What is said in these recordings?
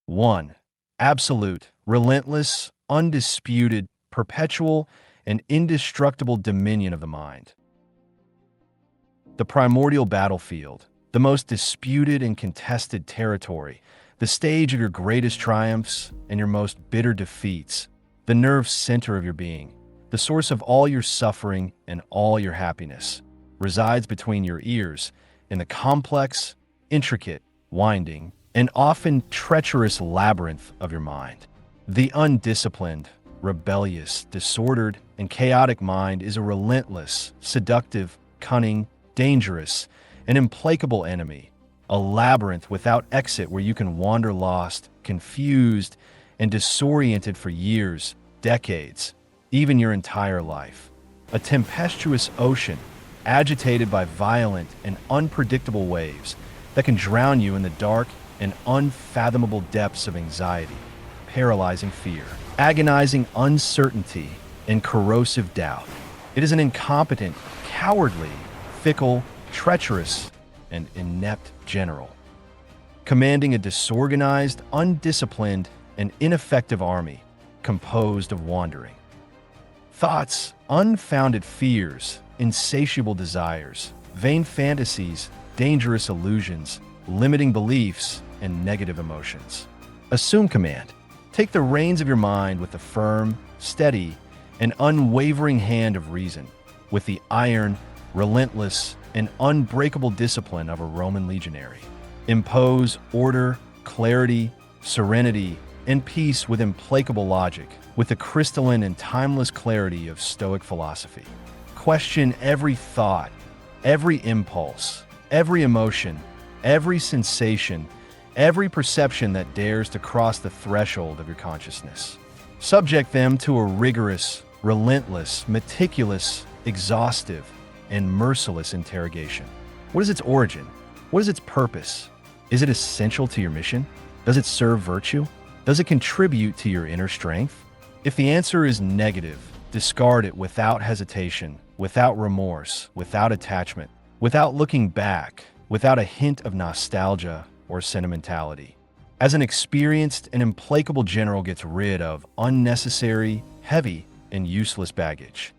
1. Absolute, relentless, undisputed, perpetual, and indestructible dominion of the mind. The primordial battlefield, the most disputed and contested territory, the stage of your greatest triumphs and your most bitter defeats, the nerve center of your being, the source of all your suffering and all your happiness, resides between your ears in the complex, intricate, winding, and often treacherous labyrinth of your mind. The undisciplined, rebellious, disordered, and chaotic mind is a relentless, seductive, cunning, dangerous, and implacable enemy, a labyrinth without exit where you can wander lost, confused, and disoriented for years, decades, even your entire life. A tempestuous ocean, agitated by violent and unpredictable waves that can drown you in the dark and unfathomable depths of anxiety, paralyzing fear, agonizing uncertainty, and corrosive doubt. It is an incompetent, cowardly, fickle, treacherous, and inept general, commanding a disorganized, undisciplined, and ineffective army composed of wandering thoughts, unfounded fears, insatiable desires, vain fantasies, dangerous illusions, limiting beliefs, and negative emotions. Assume command. Take the reins of your mind with the firm, steady, and unwavering hand of reason, with the iron, relentless, and unbreakable discipline of a Roman legionary. Impose order, clarity, serenity, and peace with implacable logic, with the crystalline and timeless clarity of Stoic philosophy. Question every thought, every impulse, every emotion, every sensation, every perception that dares to cross the threshold of your consciousness. Subject them to a rigorous, relentless, meticulous, exhaustive, and merciless interrogation. What is its origin? What is its purpose? Is it essential to your mission? Does it serve virtue? Does it contribute to your inner strength? If the answer is negative, discard it without hesitation, without remorse, without attachment, without looking back, without a hint of nostalgia or sentimentality. As an experienced and implacable general gets rid of unnecessary, heavy, and useless baggage.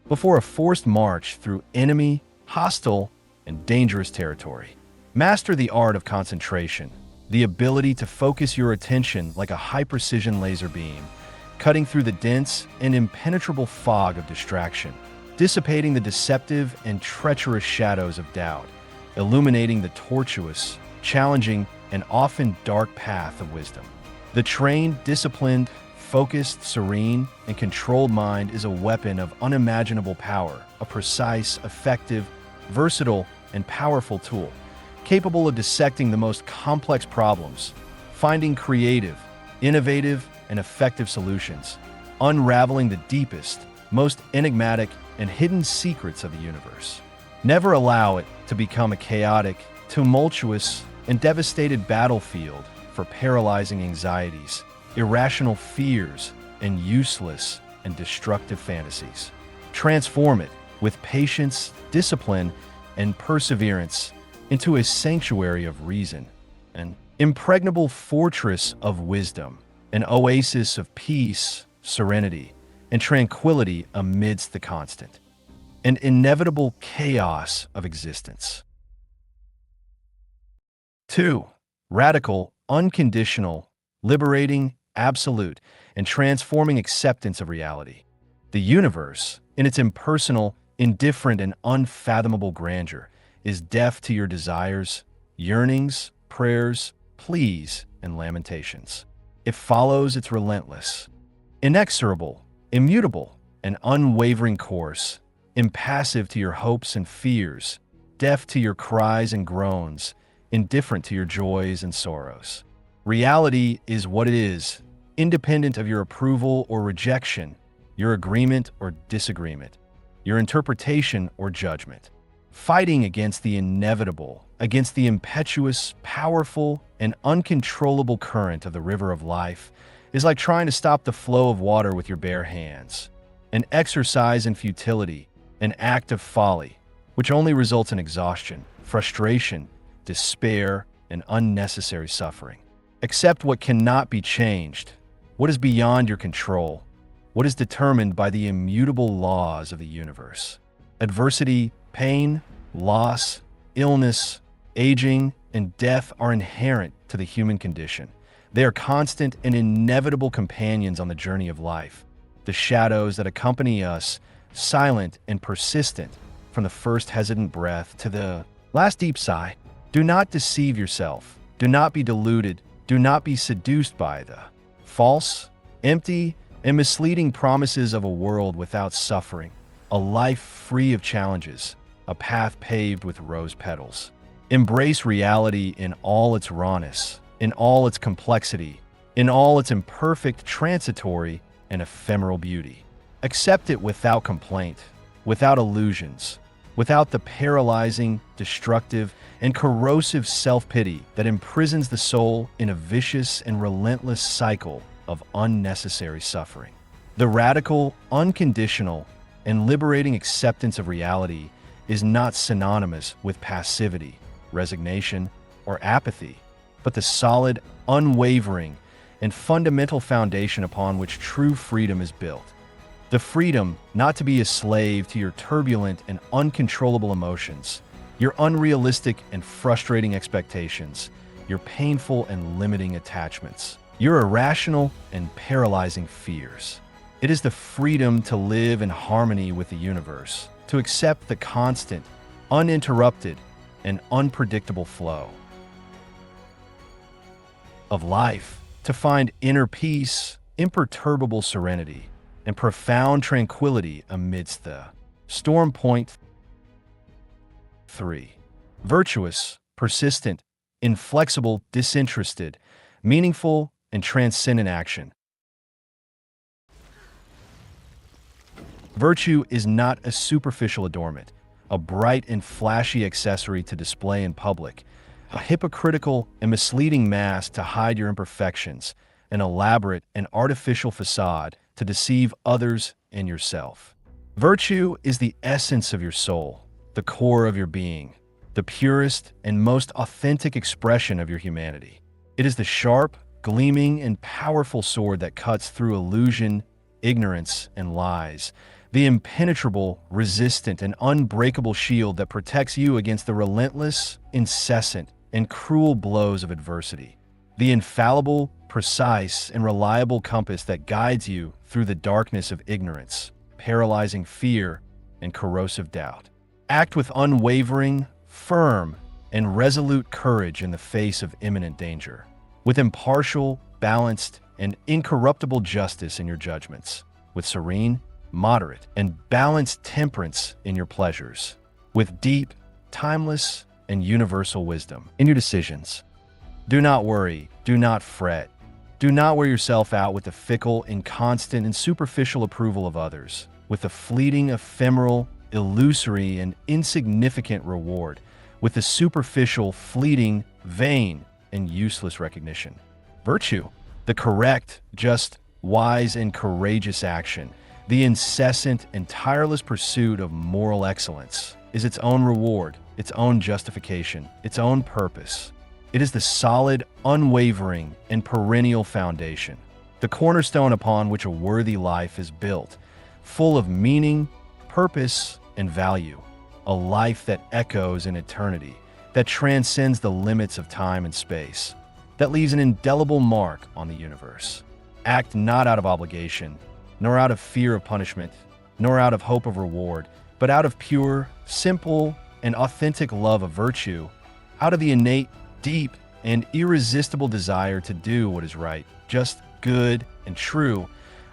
Before a forced march through enemy, hostile, and dangerous territory, master the art of concentration, the ability to focus your attention like a high-precision laser beam, cutting through the dense and impenetrable fog of distraction, dissipating the deceptive and treacherous shadows of doubt, illuminating the tortuous, challenging, and often dark path of wisdom. The trained, disciplined, focused, serene, and controlled mind is a weapon of unimaginable power, a precise, effective, versatile, and powerful tool, capable of dissecting the most complex problems, finding creative, innovative, and effective solutions, unraveling the deepest, most enigmatic, and hidden secrets of the universe. Never allow it to become a chaotic, tumultuous, and devastated battlefield for paralyzing anxieties, irrational fears, and useless and destructive fantasies. Transform it with patience, discipline, and perseverance into a sanctuary of reason, an impregnable fortress of wisdom, an oasis of peace, serenity, and tranquility amidst the constant and inevitable chaos of existence. 2. Radical, unconditional, liberating, absolute, and transforming acceptance of reality. The universe, in its impersonal, indifferent, and unfathomable grandeur, is deaf to your desires, yearnings, prayers, pleas, and lamentations. It follows its relentless, inexorable, immutable, and unwavering course, impassive to your hopes and fears, deaf to your cries and groans, indifferent to your joys and sorrows. Reality is what it is, independent of your approval or rejection, your agreement or disagreement, your interpretation or judgment. Fighting against the inevitable, against the impetuous, powerful, and uncontrollable current of the river of life is like trying to stop the flow of water with your bare hands. An exercise in futility, an act of folly, which only results in exhaustion, frustration, despair, and unnecessary suffering. Accept what cannot be changed, what is beyond your control, what is determined by the immutable laws of the universe. Adversity, pain, loss, illness, aging, and death are inherent to the human condition. They are constant and inevitable companions on the journey of life, the shadows that accompany us, silent and persistent, from the first hesitant breath to the last deep sigh. Do not deceive yourself. Do not be deluded. Do not be seduced by the false, empty, and misleading promises of a world without suffering, a life free of challenges, a path paved with rose petals. Embrace reality in all its rawness, in all its complexity, in all its imperfect, transitory, and ephemeral beauty. Accept it without complaint, without illusions, without the paralyzing, destructive, and corrosive self-pity that imprisons the soul in a vicious and relentless cycle of unnecessary suffering. The radical, unconditional, and liberating acceptance of reality is not synonymous with passivity, resignation, or apathy, but the solid, unwavering, and fundamental foundation upon which true freedom is built. The freedom not to be a slave to your turbulent and uncontrollable emotions, your unrealistic and frustrating expectations, your painful and limiting attachments, your irrational and paralyzing fears. It is the freedom to live in harmony with the universe, to accept the constant, uninterrupted, and unpredictable flow of life, to find inner peace, imperturbable serenity, and profound tranquility amidst the storm. Point 3. Virtuous, persistent, inflexible, disinterested, meaningful, and transcendent action. Virtue is not a superficial adornment, a bright and flashy accessory to display in public, a hypocritical and misleading mask to hide your imperfections, an elaborate and artificial facade to deceive others and yourself. Virtue is the essence of your soul, the core of your being, the purest and most authentic expression of your humanity. It is the sharp, gleaming, and powerful sword that cuts through illusion, ignorance, and lies, the impenetrable, resistant, and unbreakable shield that protects you against the relentless, incessant, and cruel blows of adversity, the infallible, precise, and reliable compass that guides you through the darkness of ignorance, paralyzing fear, and corrosive doubt. Act with unwavering, firm, and resolute courage in the face of imminent danger, with impartial, balanced, and incorruptible justice in your judgments, with serene, moderate, and balanced temperance in your pleasures, with deep, timeless, and universal wisdom in your decisions. Do not worry, do not fret, do not wear yourself out with the fickle, inconstant, and superficial approval of others, with the fleeting, ephemeral, illusory, and insignificant reward, with the superficial, fleeting, vain, and useless recognition. Virtue, the correct, just, wise, and courageous action, the incessant and tireless pursuit of moral excellence, is its own reward, its own justification, its own purpose. It is the solid, unwavering, and perennial foundation, the cornerstone upon which a worthy life is built, full of meaning, purpose, and value, a life that echoes in eternity, that transcends the limits of time and space, that leaves an indelible mark on the universe. Act not out of obligation, nor out of fear of punishment, nor out of hope of reward, but out of pure, simple, and authentic love of virtue, out of the innate, deep, and irresistible desire to do what is right, just, good, and true,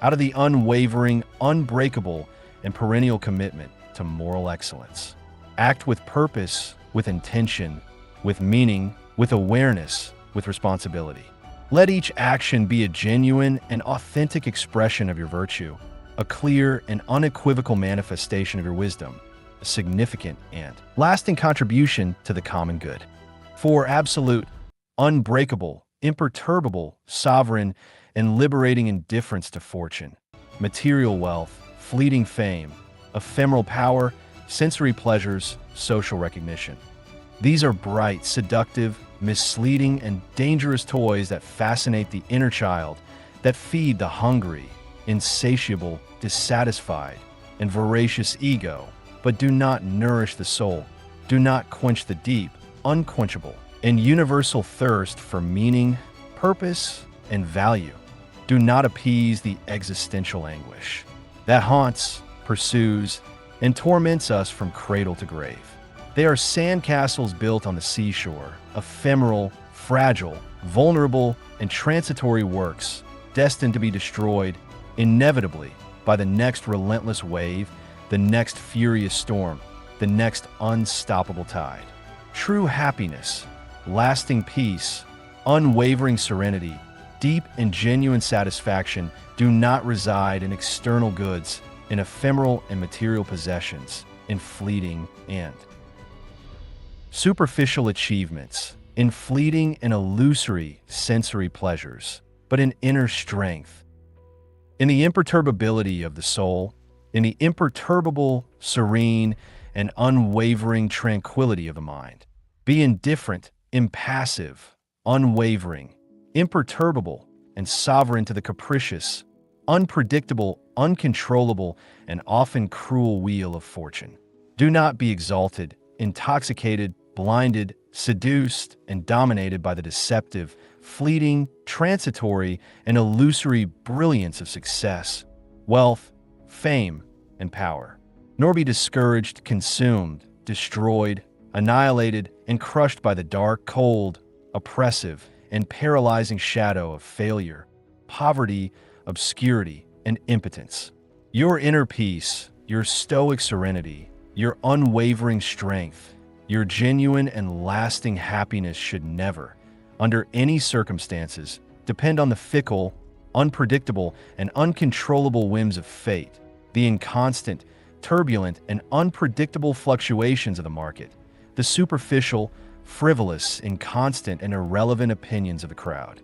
out of the unwavering, unbreakable, and perennial commitment to moral excellence. Act with purpose, with intention, with meaning, with awareness, with responsibility. Let each action be a genuine and authentic expression of your virtue, a clear and unequivocal manifestation of your wisdom, a significant and lasting contribution to the common good. For absolute, unbreakable, imperturbable, sovereign, and liberating indifference to fortune, material wealth, fleeting fame, ephemeral power, sensory pleasures, social recognition. These are bright, seductive, misleading, and dangerous toys that fascinate the inner child, that feed the hungry, insatiable, dissatisfied, and voracious ego, but do not nourish the soul, do not quench the deep, unquenchable, and universal thirst for meaning, purpose, and value. Do not appease the existential anguish that haunts, pursues, and torments us from cradle to grave. They are sandcastles built on the seashore, ephemeral, fragile, vulnerable, and transitory works, destined to be destroyed, inevitably, by the next relentless wave, the next furious storm, the next unstoppable tide. True happiness, lasting peace, unwavering serenity, deep and genuine satisfaction do not reside in external goods, in ephemeral and material possessions, in fleeting and superficial achievements, in fleeting and illusory sensory pleasures, but in inner strength, in the imperturbability of the soul, in the imperturbable, serene, and unwavering tranquility of the mind. Be indifferent, impassive, unwavering, imperturbable, and sovereign to the capricious, unpredictable, uncontrollable, and often cruel wheel of fortune. Do not be exalted, intoxicated, blinded, seduced, and dominated by the deceptive, fleeting, transitory, and illusory brilliance of success, wealth, fame, and power. Nor be discouraged, consumed, destroyed, annihilated, and crushed by the dark, cold, oppressive, and paralyzing shadow of failure, poverty, obscurity, and impotence. Your inner peace, your stoic serenity, your unwavering strength, your genuine and lasting happiness should never, under any circumstances, depend on the fickle, unpredictable, and uncontrollable whims of fate, the inconstant, turbulent, and unpredictable fluctuations of the market, the superficial, frivolous, inconstant, and irrelevant opinions of the crowd.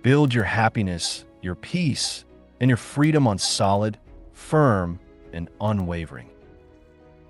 Build your happiness, your peace, and your freedom on solid, firm, and unwavering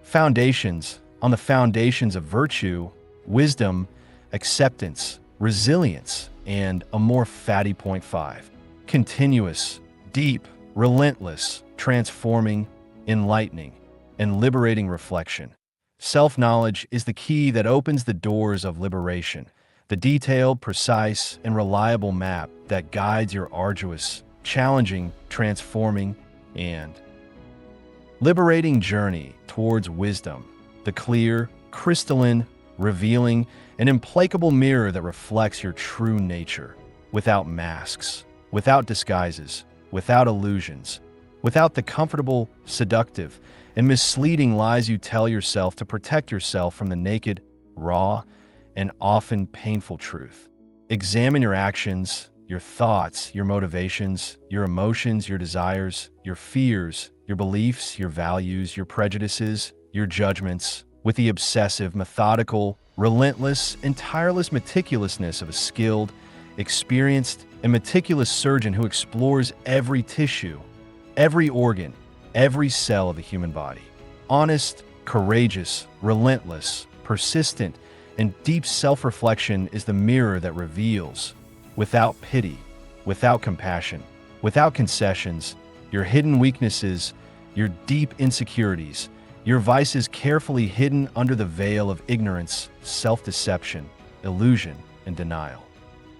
foundations, on the foundations of virtue, wisdom, acceptance, resilience, and a more fatty point 5. Continuous, deep, relentless, transforming, enlightening, and liberating reflection. Self-knowledge is the key that opens the doors of liberation, the detailed, precise, and reliable map that guides your arduous, challenging, transforming, and liberating journey towards wisdom, the clear, crystalline, revealing, and implacable mirror that reflects your true nature, without masks, without disguises, without illusions, without the comfortable, seductive, and misleading lies you tell yourself to protect yourself from the naked, raw, and often painful truth. Examine your actions, your thoughts, your motivations, your emotions, your desires, your fears, your beliefs, your values, your prejudices, your judgments, with the obsessive, methodical, relentless, and tireless meticulousness of a skilled, experienced, and meticulous surgeon who explores every tissue, every organ, every cell of the human body. Honest, courageous, relentless, persistent, and deep self-reflection is the mirror that reveals, without pity, without compassion, without concessions, your hidden weaknesses, your deep insecurities, your vices carefully hidden under the veil of ignorance, self-deception, illusion, and denial.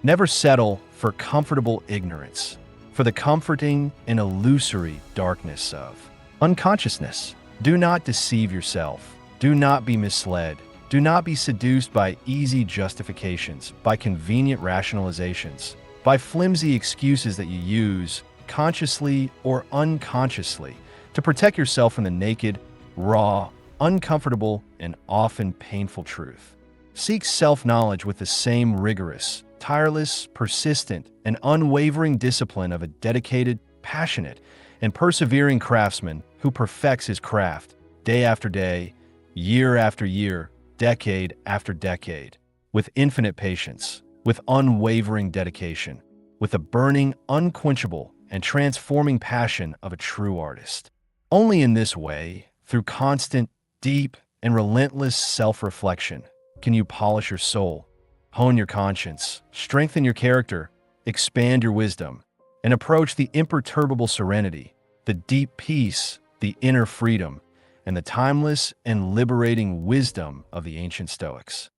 Never settle for comfortable ignorance, for the comforting and illusory darkness of unconsciousness. Do not deceive yourself. Do not be misled. Do not be seduced by easy justifications, by convenient rationalizations, by flimsy excuses that you use, consciously or unconsciously, to protect yourself from the naked, raw, uncomfortable, and often painful truth. Seek self-knowledge with the same rigorous, tireless, persistent, and unwavering discipline of a dedicated, passionate, and persevering craftsman who perfects his craft day after day, year after year, decade after decade, with infinite patience, with unwavering dedication, with the burning, unquenchable, and transforming passion of a true artist. Only in this way, through constant, deep, and relentless self-reflection can you polish your soul, hone your conscience, strengthen your character, expand your wisdom, and approach the imperturbable serenity, the deep peace, the inner freedom, and the timeless and liberating wisdom of the ancient Stoics.